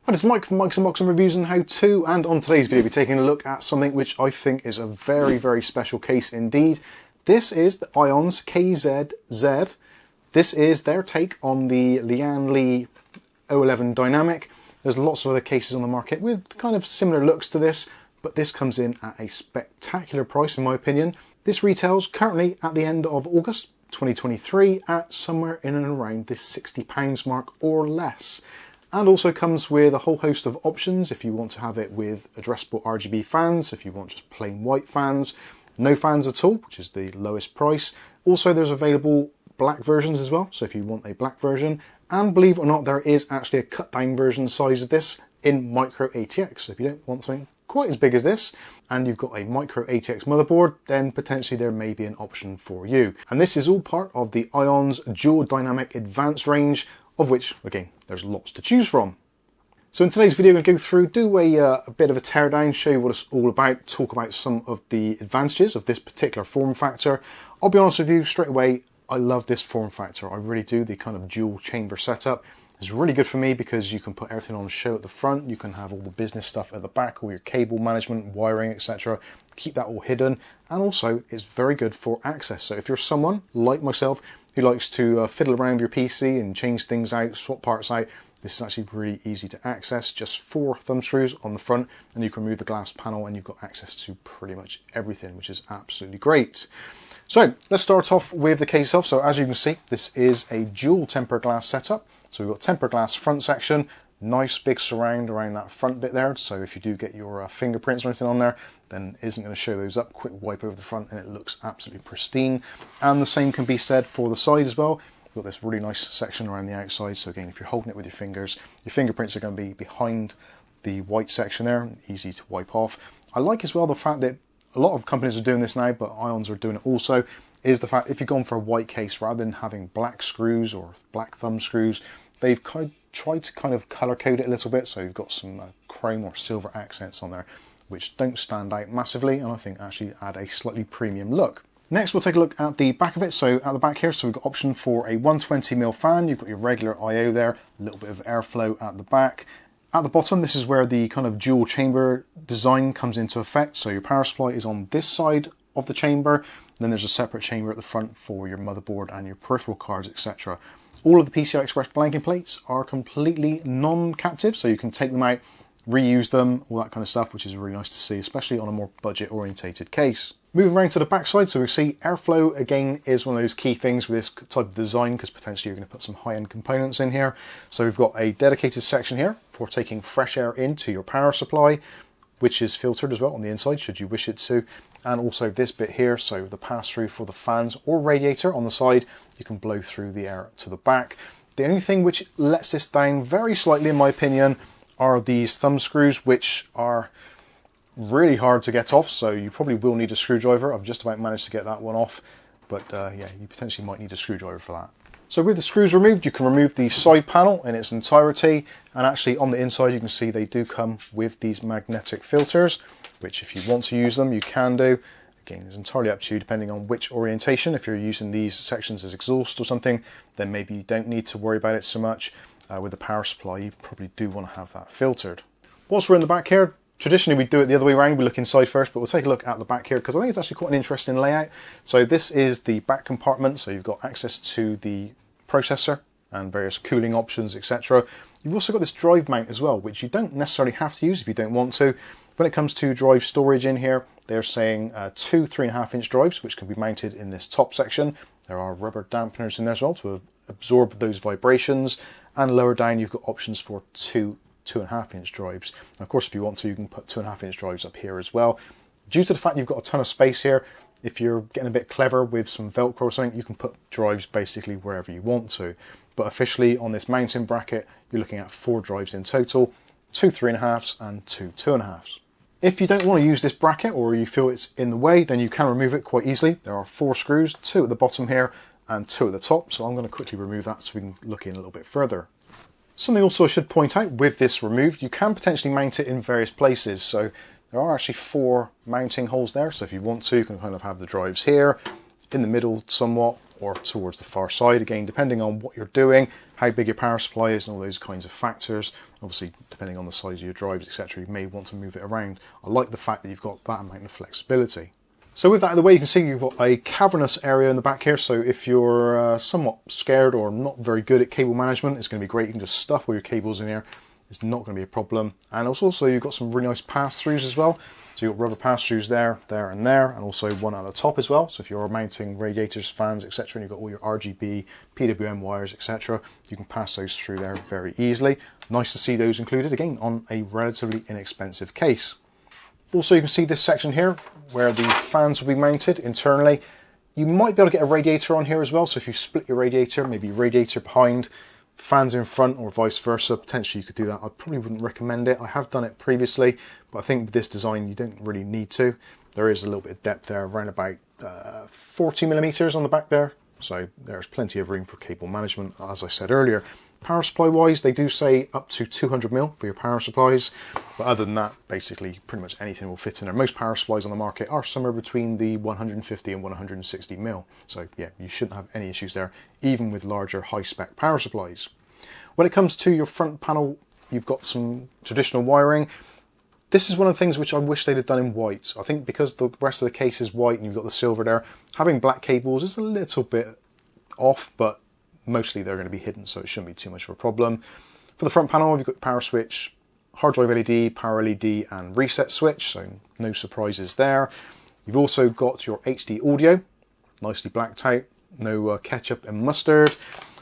Hi, it's Mike from Mike's Unboxing Reviews and How To, and on today's video we'll be taking a look at something which I think is a very, very special case indeed. This is the IONZ KZ Z. This is their take on the Lianli O11 Dynamic. There's lots of other cases on the market with kind of similar looks to this, but this comes in at a spectacular price in my opinion. This retails currently at the end of August 2023 at somewhere in and around the £60 mark or less. And also comes with a whole host of options if you want to have it with addressable RGB fans, if you want just plain white fans, no fans at all, which is the lowest price. Also there's available black versions as well, so if you want a black version. And believe it or not, there is actually a cut down version size of this in micro ATX. So if you don't want something quite as big as this, and you've got a micro ATX motherboard, then potentially there may be an option for you. And this is all part of the IONZ Dual Dynamic Advanced range, of which, again, there's lots to choose from. So in today's video, we're going to go through, do a bit of a teardown, show you what it's all about, talk about some of the advantages of this particular form factor. I'll be honest with you, straight away, I love this form factor. I really do. The kind of dual chamber setup is really good for me because you can put everything on show at the front. You can have all the business stuff at the back, all your cable management, wiring, etc. Keep that all hidden. And also, it's very good for access. So if you're someone like myself who likes to fiddle around with your PC and change things out, swap parts out, this is actually really easy to access. Just 4 thumb screws on the front and you can remove the glass panel and you've got access to pretty much everything, which is absolutely great. So let's start off with the case itself. So as you can see, this is a dual tempered glass setup. So we've got tempered glass front section, nice big surround around that front bit there. So if you do get your fingerprints or anything on there, then it isn't going to show those up. Quick wipe over the front and it looks absolutely pristine. And the same can be said for the side as well. We've got this really nice section around the outside. So again, if you're holding it with your fingers, your fingerprints are going to be behind the white section there, easy to wipe off. I like as well the fact that a lot of companies are doing this now, but IONZ are doing it also, is the fact if you're going for a white case, rather than having black screws or black thumb screws, they've tried to kind of color code it a little bit. So you've got some chrome or silver accents on there, which don't stand out massively, and I think actually add a slightly premium look. Next, we'll take a look at the back of it. So at the back here, so we've got option for a 120mm fan. You've got your regular I/O there, a little bit of airflow at the back. At the bottom, this is where the kind of dual chamber design comes into effect. So your power supply is on this side of the chamber. Then there's a separate chamber at the front for your motherboard and your peripheral cards, etc. All of the PCI Express blanking plates are completely non-captive, so you can take them out, reuse them, all that kind of stuff, which is really nice to see, especially on a more budget-orientated case. Moving around to the back side, so we see airflow, again, is one of those key things with this type of design, because potentially you're going to put some high-end components in here. So we've got a dedicated section here for taking fresh air into your power supply, which is filtered as well on the inside, should you wish it to. And also this bit here, so the pass-through for the fans or radiator on the side, you can blow through the air to the back. The only thing which lets this down very slightly, in my opinion, are these thumb screws, which are really hard to get off, so you probably will need a screwdriver. I've just about managed to get that one off, but yeah, you potentially might need a screwdriver for that. So with the screws removed, you can remove the side panel in its entirety, and actually on the inside you can see they do come with these magnetic filters, which if you want to use them, you can do. Again, it's entirely up to you depending on which orientation. If you're using these sections as exhaust or something, then maybe you don't need to worry about it so much. With the power supply, you probably do want to have that filtered. Whilst we're in the back here, traditionally we do it the other way around, we look inside first, but we'll take a look at the back here because I think it's actually quite an interesting layout. So this is the back compartment, so you've got access to the processor and various cooling options, etc. You've also got this drive mount as well, which you don't necessarily have to use if you don't want to. When it comes to drive storage in here, they're saying 2 3.5-inch drives, which can be mounted in this top section. There are rubber dampeners in there as well to absorb those vibrations, and lower down you've got options for 2 2.5-inch drives. And of course, if you want to, you can put 2.5-inch drives up here as well. Due to the fact you've got a ton of space here, if you're getting a bit clever with some Velcro or something, you can put drives basically wherever you want to. But officially on this mounting bracket, you're looking at 4 drives in total, 2 3.5s and 2 2.5s. If you don't want to use this bracket or you feel it's in the way, then you can remove it quite easily. There are 4 screws, 2 at the bottom here and 2 at the top. So I'm going to quickly remove that so we can look in a little bit further. Something also I should point out with this removed, you can potentially mount it in various places. So there are actually 4 mounting holes there. So if you want to, you can kind of have the drives here. in the middle somewhat, or towards the far side, again depending on what you're doing, how big your power supply is and all those kinds of factors. Obviously depending on the size of your drives, etc., you may want to move it around. I like the fact that you've got that amount of flexibility. So with that out of the way, you can see you've got a cavernous area in the back here, so if you're somewhat scared or not very good at cable management, it's going to be great. You can just stuff all your cables in here. It's not going to be a problem. And also you've got some really nice pass-throughs as well. So you've got rubber pass-throughs there, there and there, and also one at the top as well. So if you're mounting radiators, fans, etc., and you've got all your RGB, PWM wires, etc., you can pass those through there very easily. Nice to see those included, again, on a relatively inexpensive case. Also, you can see this section here, where the fans will be mounted internally. You might be able to get a radiator on here as well. So if you split your radiator, maybe radiator behind, fans in front, or vice versa, potentially you could do that. I probably wouldn't recommend it. I have done it previously, but I think with this design you don't really need to. There is a little bit of depth there, around about 40 millimeters on the back there, so there's plenty of room for cable management. As I said earlier, power supply wise, they do say up to 200 mil for your power supplies, but other than that, basically pretty much anything will fit in there. Most power supplies on the market are somewhere between the 150 and 160 mil, so yeah, you shouldn't have any issues there, even with larger high-spec power supplies. When it comes to your front panel, you've got some traditional wiring. This is one of the things which I wish they'd have done in white. I think because the rest of the case is white and you've got the silver there, having black cables is a little bit off, but mostly they're going to be hidden, so it shouldn't be too much of a problem. For the front panel, you've got power switch, hard drive LED, power LED, and reset switch, so no surprises there. You've also got your HD audio, nicely blacked out, no ketchup and mustard.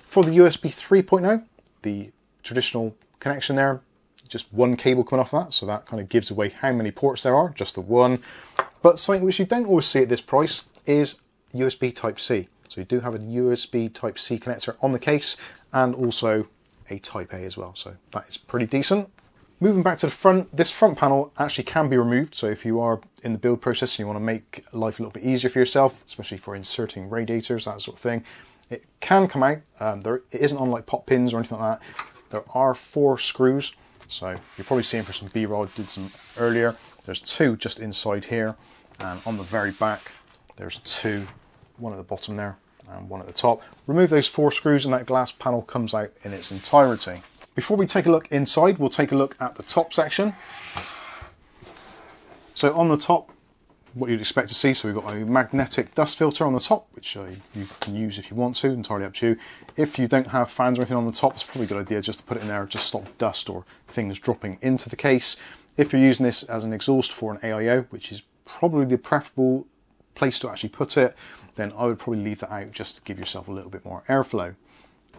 For the USB 3.0, the traditional connection there, just one cable coming off that, so that kind of gives away how many ports there are, just the one. But something which you don't always see at this price is USB Type-C. So you do have a USB Type-C connector on the case, and also a Type-A as well, so that is pretty decent. Moving back to the front, this front panel actually can be removed, so if you are in the build process and you want to make life a little bit easier for yourself, especially for inserting radiators, that sort of thing, it can come out. It isn't on like pop pins or anything like that. There are 4 screws, so you're probably seeing for some B-roll, did some earlier. There's 2 just inside here, and on the very back there's 2, one at the bottom there and one at the top. Remove those 4 screws and that glass panel comes out in its entirety. Before we take a look inside, we'll take a look at the top section. So on the top, what you'd expect to see, so we've got a magnetic dust filter on the top, which you can use if you want to, entirely up to you. If you don't have fans or anything on the top, it's probably a good idea just to put it in there, just stop dust or things dropping into the case. If you're using this as an exhaust for an AIO, which is probably the preferable place to actually put it, then I would probably leave that out just to give yourself a little bit more airflow.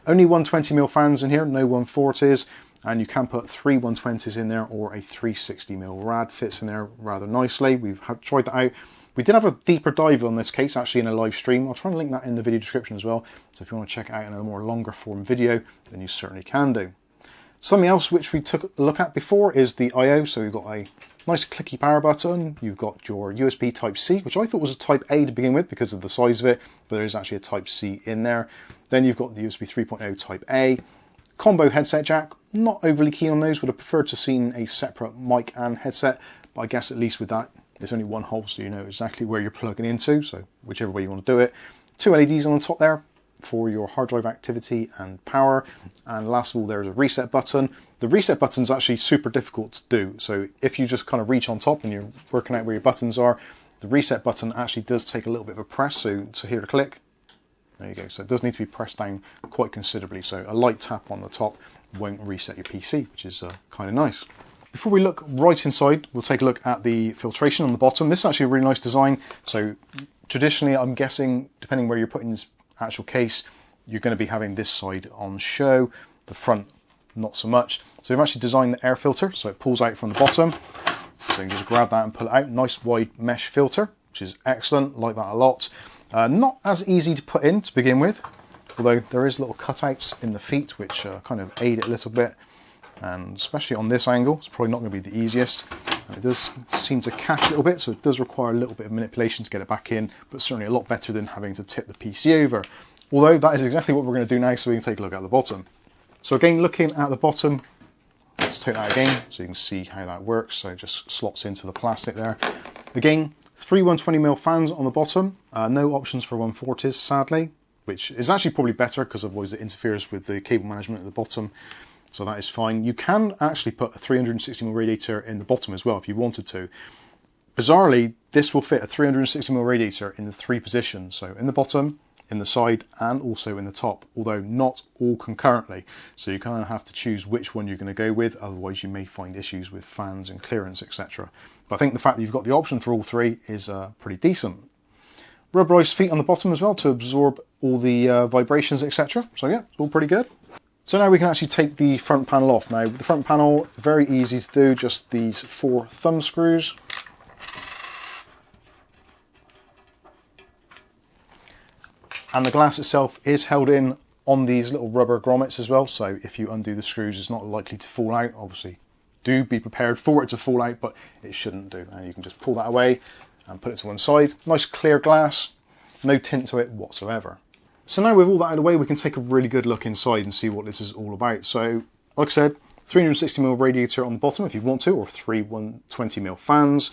Only 120mm fans in here, no 140s, and you can put 3 120s in there, or a 360mm rad fits in there rather nicely. We've tried that out. We did have a deeper dive on this case actually in a live stream. I'll try and link that in the video description as well, so if you want to check it out in a more longer form video, then you certainly can do. Something else which we took a look at before is the I/O. So we've got a nice clicky power button. You've got your USB Type-C, which I thought was a Type-A to begin with because of the size of it, but there is actually a Type-C in there. Then you've got the USB 3.0 Type-A. Combo headset jack. Not overly keen on those, would have preferred to have seen a separate mic and headset, but I guess at least with that, there's only one hole, so you know exactly where you're plugging into, so whichever way you want to do it. 2 LEDs on the top there for your hard drive activity and power, and last of all there's a reset button. The reset button is actually super difficult to do, so if you just kind of reach on top and you're working out where your buttons are, the reset button actually does take a little bit of a press, so here to click, there you go. So it does need to be pressed down quite considerably, so a light tap on the top won't reset your PC, which is kind of nice. Before we look right inside, we'll take a look at the filtration on the bottom. This is actually a really nice design. So traditionally, I'm guessing, depending where you're putting this actual case, you're going to be having this side on show, the front not so much. So we've actually designed the air filter, so it pulls out from the bottom. So you can just grab that and pull it out. Nice wide mesh filter, which is excellent, like that a lot. Not as easy to put in to begin with, although there is little cutouts in the feet which kind of aid it a little bit, and especially on this angle, it's probably not going to be the easiest. And it does seem to catch a little bit, so it does require a little bit of manipulation to get it back in, but certainly a lot better than having to tip the PC over. Although that is exactly what we're going to do now, so we can take a look at the bottom. So again, looking at the bottom, let's take that again so you can see how that works. So it just slots into the plastic there. Again, Three 120mm fans on the bottom, no options for 140s sadly, which is actually probably better because otherwise it interferes with the cable management at the bottom, so that is fine. You can actually put a 360mm radiator in the bottom as well if you wanted to. Bizarrely, this will fit a 360mm radiator in the 3 positions, so in the bottom, in the side, and also in the top, although not all concurrently. So you kind of have to choose which one you're going to go with, otherwise you may find issues with fans and clearance, etc. But I think the fact that you've got the option for all 3 is pretty decent. Rubberized feet on the bottom as well to absorb all the vibrations, etc. So yeah, it's all pretty good. So now we can actually take the front panel off. Now the front panel, very easy to do, just these 4 thumb screws. And the glass itself is held in on these little rubber grommets as well, so if you undo the screws it's not likely to fall out. Obviously do be prepared for it to fall out, but it shouldn't do. And you can just pull that away and put it to one side. Nice clear glass, no tint to it whatsoever. So now with all that out of the way, we can take a really good look inside and see what this is all about. So like I said, 360mm radiator on the bottom if you want to, or 3 120mm fans.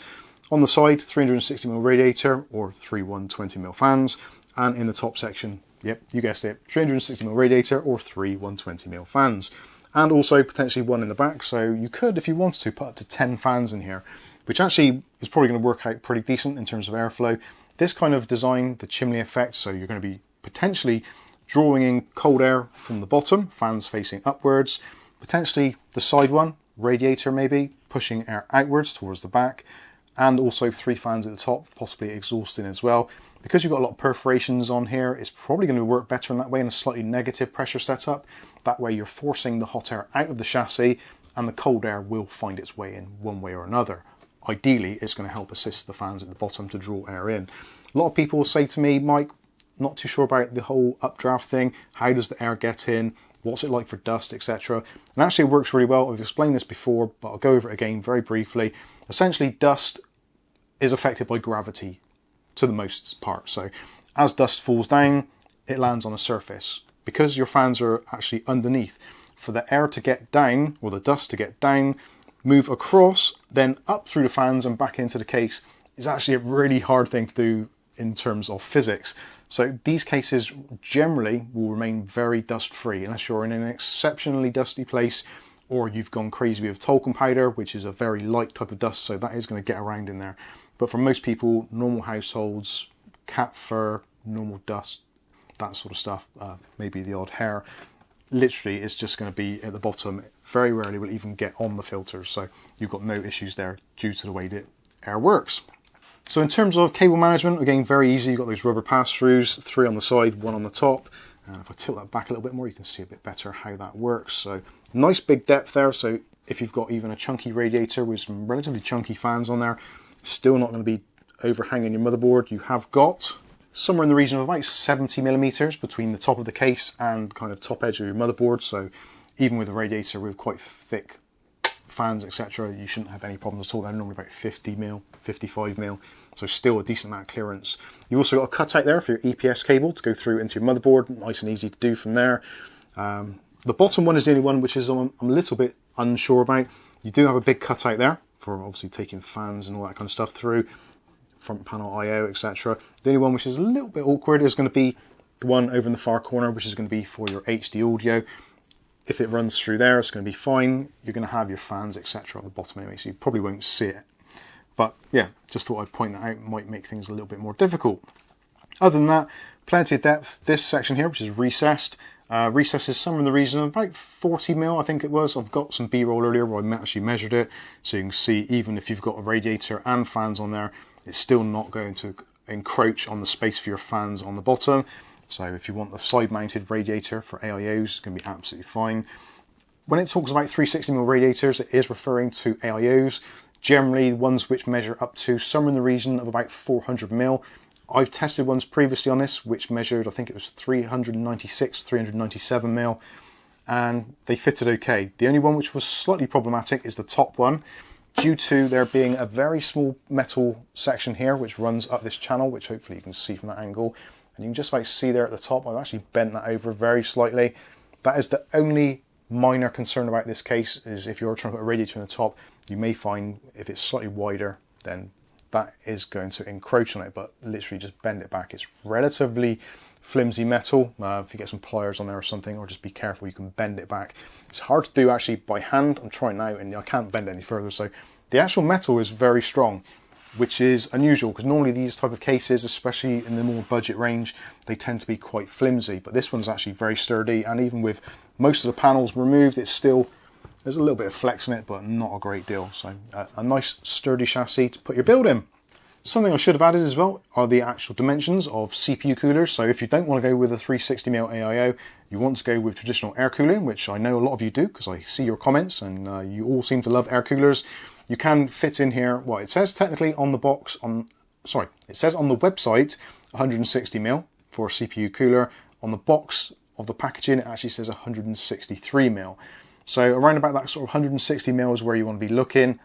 On the side, 360mm radiator or 3 120mm fans. And in the top section, yep, you guessed it, 360mm radiator or 3 120mm fans. And also potentially one in the back, so you could, if you wanted to, put up to 10 fans in here, which actually is probably going to work out pretty decent in terms of airflow. This kind of design, the chimney effect, so you're going to be potentially drawing in cold air from the bottom, fans facing upwards, potentially the side one, radiator maybe, pushing air outwards towards the back, and also 3 fans at the top, possibly exhausting as well. Because you've got a lot of perforations on here, it's probably going to work better in that way in a slightly negative pressure setup. That way you're forcing the hot air out of the chassis and the cold air will find its way in one way or another. Ideally, it's going to help assist the fans at the bottom to draw air in. A lot of people say to me, Mike, not too sure about the whole updraft thing. How does the air get in? What's it like for dust, etc.? And actually it works really well. I've explained this before, but I'll go over it again very briefly. Essentially, dust is affected by gravity to the most part. So as dust falls down, it lands on a surface. Because your fans are actually underneath, for the air to get down, or the dust to get down, move across, then up through the fans and back into the case is actually a really hard thing to do in terms of physics. So these cases generally will remain very dust free unless you're in an exceptionally dusty place or you've gone crazy with talcum powder, which is a very light type of dust, so that is going to get around in there. But for most people, normal households, cat fur, normal dust, that sort of stuff, maybe the odd hair, literally it's just going to be at the bottom. Very rarely will even get on the filters, so you've got no issues there due to the way that air works. So in terms of cable management, again, very easy. You've got those rubber pass-throughs, 3 on the side, 1 on the top. And if I tilt that back a little bit more, you can see a bit better how that works. So nice big depth there. So if you've got even a chunky radiator with some relatively chunky fans on there, still not going to be overhanging your motherboard. You have got somewhere in the region of about 70mm between the top of the case and kind of top edge of your motherboard. So even with a radiator with quite thick fans, etc., you shouldn't have any problems at all. They're normally about 50mm, 55mm, so still a decent amount of clearance. You've also got a cutout there for your EPS cable to go through into your motherboard, nice and easy to do from there. The bottom one is the only one which is I'm a little bit unsure about. You do have a big cutout there for obviously taking fans and all that kind of stuff through, front panel I/O, etc. The only one which is a little bit awkward is going to be the one over in the far corner, which is going to be for your HD audio. If it runs through there, it's going to be fine. You're going to have your fans, etc. on the bottom anyway, so you probably won't see it. But yeah, just thought I'd point that out. It might make things a little bit more difficult. Other than that, plenty of depth. This section here, which is recessed, recesses somewhere in the region of about 40mm, I think it was. I've got some B-roll earlier where I actually measured it, so you can see even if you've got a radiator and fans on there, it's still not going to encroach on the space for your fans on the bottom. So if you want the side-mounted radiator for AIOs, it's going to be absolutely fine. When it talks about 360mm radiators, it is referring to AIOs, generally ones which measure up to somewhere in the region of about 400mm. I've tested ones previously on this which measured, I think it was 396, 397mm, and they fitted okay. The only one which was slightly problematic is the top one, due to there being a very small metal section here which runs up this channel, which hopefully you can see from that angle. And you can just about see there at the top, I've actually bent that over very slightly. That is the only minor concern about this case, is if you're trying to put a radiator on the top, you may find if it's slightly wider, then that is going to encroach on it, but literally just bend it back. It's relatively flimsy metal. If you get some pliers on there or something, or just be careful, you can bend it back. It's hard to do actually by hand. I'm trying now and I can't bend it any further. So the actual metal is very strong, which is unusual because normally these type of cases, especially in the more budget range, they tend to be quite flimsy, but this one's actually very sturdy, and even with most of the panels removed, it's still, there's a little bit of flex in it, but not a great deal. So a nice sturdy chassis to put your build in. Something I should have added as well are the actual dimensions of CPU coolers. So if you don't want to go with a 360mm AIO, you want to go with traditional air cooling, which I know a lot of you do because I see your comments and you all seem to love air coolers. You can fit in here, well, it says technically on the box, it says on the website 160mm for a CPU cooler. On the box of the packaging, it actually says 163mm. So around about that sort of 160mm is where you want to be looking.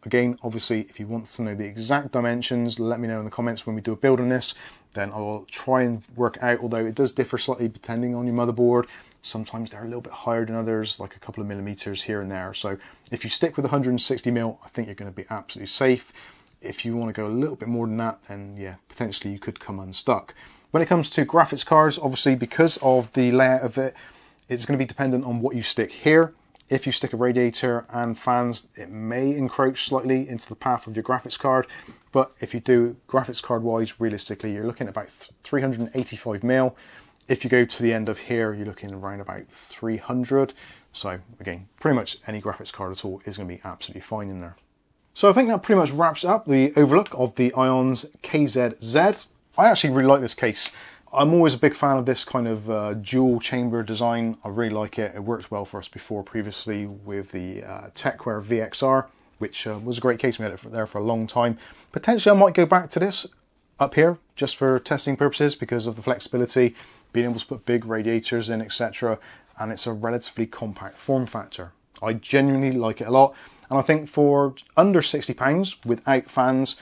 Again, obviously, if you want to know the exact dimensions, let me know in the comments when we do a build on this. Then I will try and work out, although it does differ slightly depending on your motherboard. Sometimes they're a little bit higher than others, like a couple of millimeters here and there. So if you stick with 160mm, I think you're going to be absolutely safe. If you want to go a little bit more than that, then yeah, potentially you could come unstuck. When it comes to graphics cards, obviously because of the layout of it, it's going to be dependent on what you stick here. If you stick a radiator and fans, it may encroach slightly into the path of your graphics card. But if you do graphics card wise, realistically, you're looking at about 385mm. If you go to the end of here, you're looking around about 300. So again, pretty much any graphics card at all is going to be absolutely fine in there. So I think that pretty much wraps up the overlook of the IONZ KZ Z. I actually really like this case. I'm always a big fan of this kind of dual chamber design. I really like it. It worked well for us before previously with the Techware VXR, which was a great case. We had it there for a long time. Potentially I might go back to this up here just for testing purposes because of the flexibility, being able to put big radiators in, etc. And it's a relatively compact form factor. I genuinely like it a lot. And I think for under £60 without fans,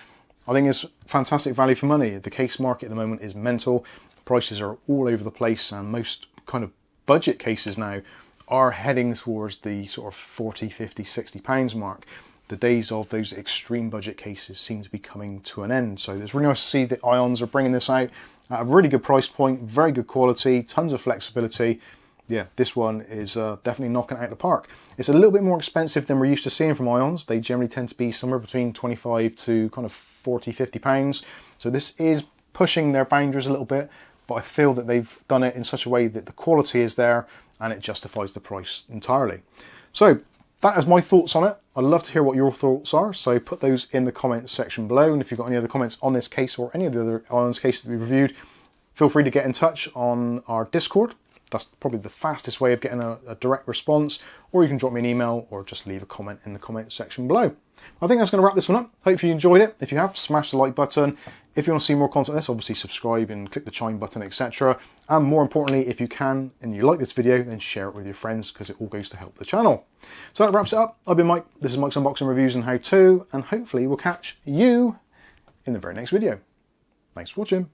I think it's fantastic value for money. The case market at the moment is mental. Prices are all over the place, and most kind of budget cases now are heading towards the sort of 40, 50, 60 pounds mark. The days of those extreme budget cases seem to be coming to an end. So it's really nice to see that IONZ are bringing this out at a really good price point, very good quality, tons of flexibility. Yeah, this one is definitely knocking it out of the park. It's a little bit more expensive than we're used to seeing from IONZ. They generally tend to be somewhere between 25 to kind of 40, 50 pounds. So this is pushing their boundaries a little bit, but I feel that they've done it in such a way that the quality is there and it justifies the price entirely. So that is my thoughts on it. I'd love to hear what your thoughts are, so put those in the comments section below. And if you've got any other comments on this case or any of the other IONZ cases that we've reviewed, feel free to get in touch on our Discord. That's probably the fastest way of getting a direct response, or you can drop me an email or just leave a comment in the comment section below. I think that's going to wrap this one up. Hope you enjoyed it. If you have, smash the like button. If you want to see more content like this, obviously subscribe and click the chime button, etc. And more importantly, if you can and you like this video, then share it with your friends because it all goes to help the channel. So that wraps it up. I've been Mike. This is Mike's Unboxing Reviews and How To, and hopefully we'll catch you in the very next video. Thanks for watching.